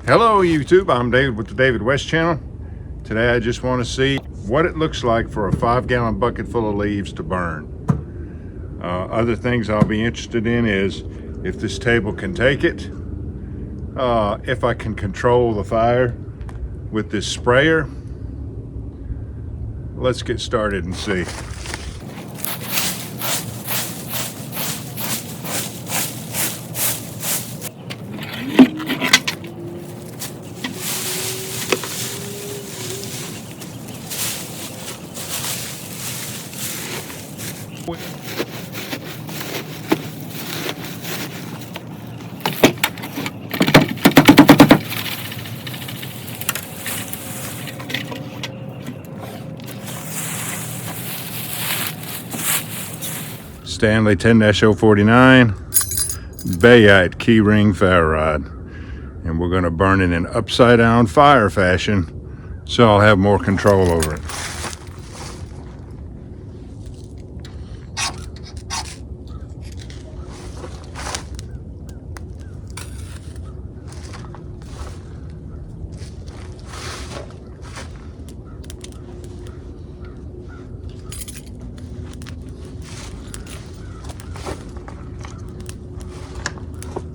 Hello YouTube, I'm David with the David West channel. Today I just want to see what it looks like for a 5-gallon bucket full of leaves to burn. Other things I'll be interested in is if this table can take it, if I can control the fire with this sprayer. Let's get started and see. Stanley 10-049 Bayite keyring ferro rod, and we're going to burn it in upside down fire fashion so I'll have more control over it.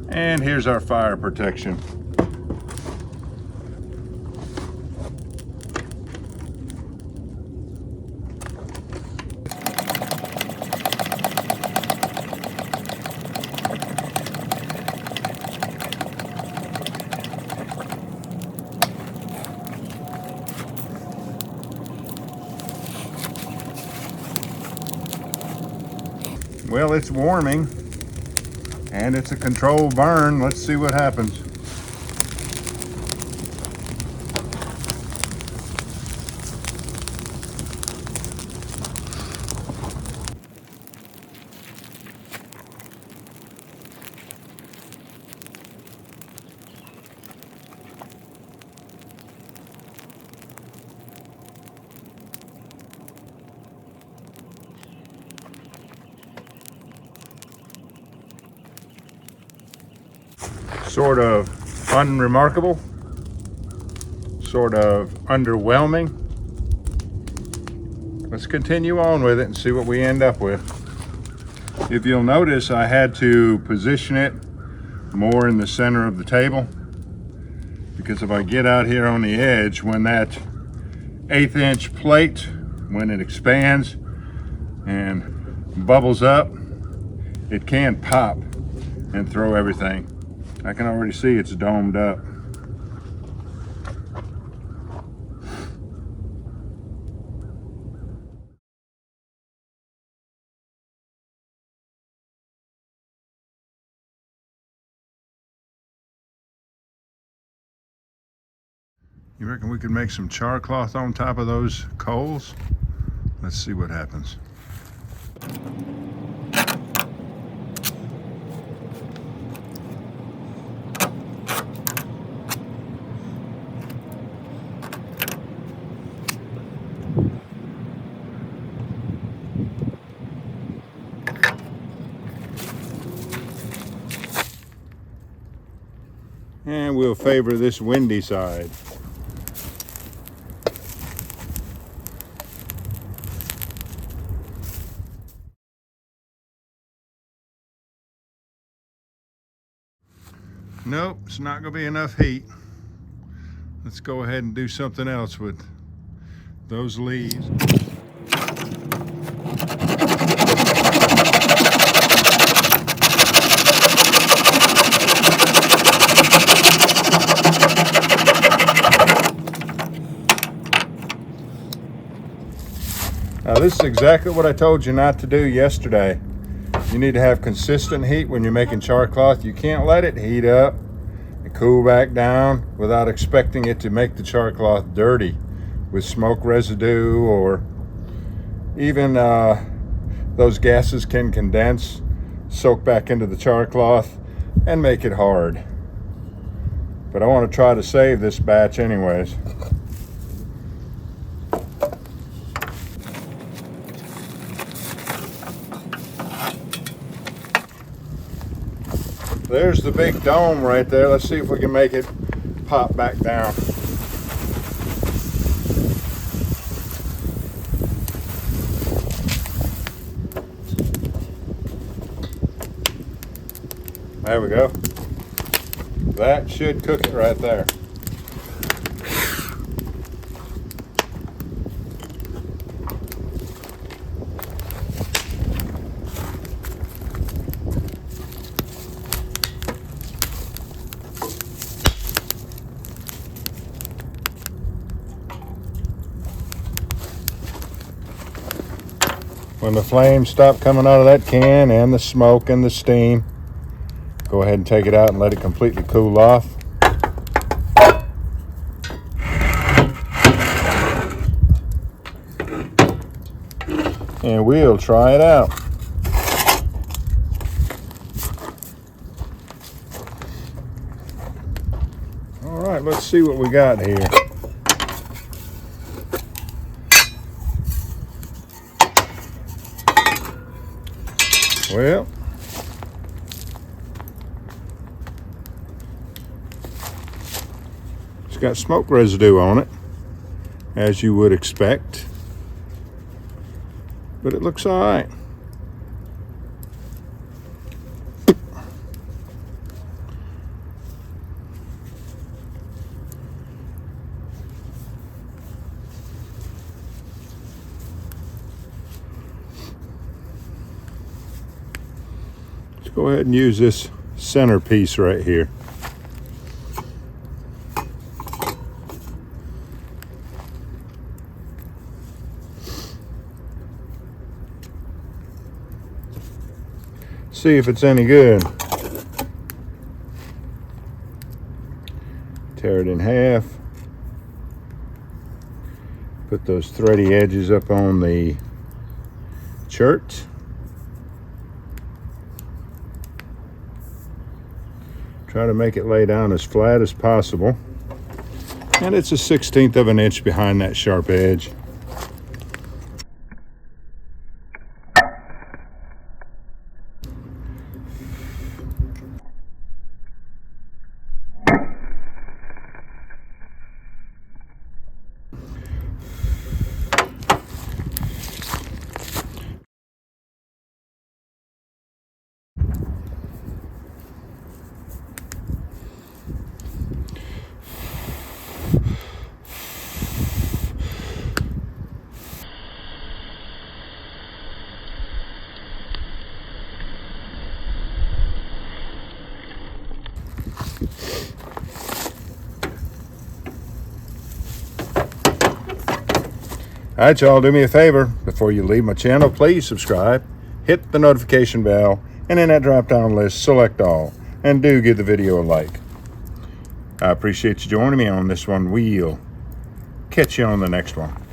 And here's our fire protection. Well, it's warming. And it's a controlled burn. Let's see what happens. Sort of unremarkable, sort of underwhelming. Let's continue on with it and see what we end up with. If you'll notice, I had to position it more in the center of the table, because if I get out here on the edge, when that 1/8 inch plate, when it expands and bubbles up, it can pop and throw everything. I can already see it's domed up. You reckon we could make some char cloth on top of those coals? Let's see what happens. And we'll favor this windy side. Nope, it's not going to be enough heat. Let's go ahead and do something else with those leaves. Now this is exactly what I told you not to do yesterday. You need to have consistent heat when you're making char cloth. You can't let it heat up and cool back down without expecting it to make the char cloth dirty with smoke residue, or even those gases can condense, soak back into the char cloth and make it hard. But I want to try to save this batch anyways. There's the big dome right there. Let's see if we can make it pop back down. There we go. That should cook it right there. When the flames stop coming out of that can and the smoke and the steam, go ahead and take it out and let it completely cool off. And we'll try it out. All right, let's see what we got here. Well, it's got smoke residue on it, as you would expect, but it looks all right. Let's go ahead and use this center piece right here. See if it's any good. Tear it in half. Put those thready edges up on the shirt. Try to make it lay down as flat as possible. And it's 1/16 of an inch behind that sharp edge. All right, y'all, do me a favor. Before you leave my channel, please subscribe, hit the notification bell, and in that drop-down list, select all, and do give the video a like. I appreciate you joining me on this one. We'll catch you on the next one.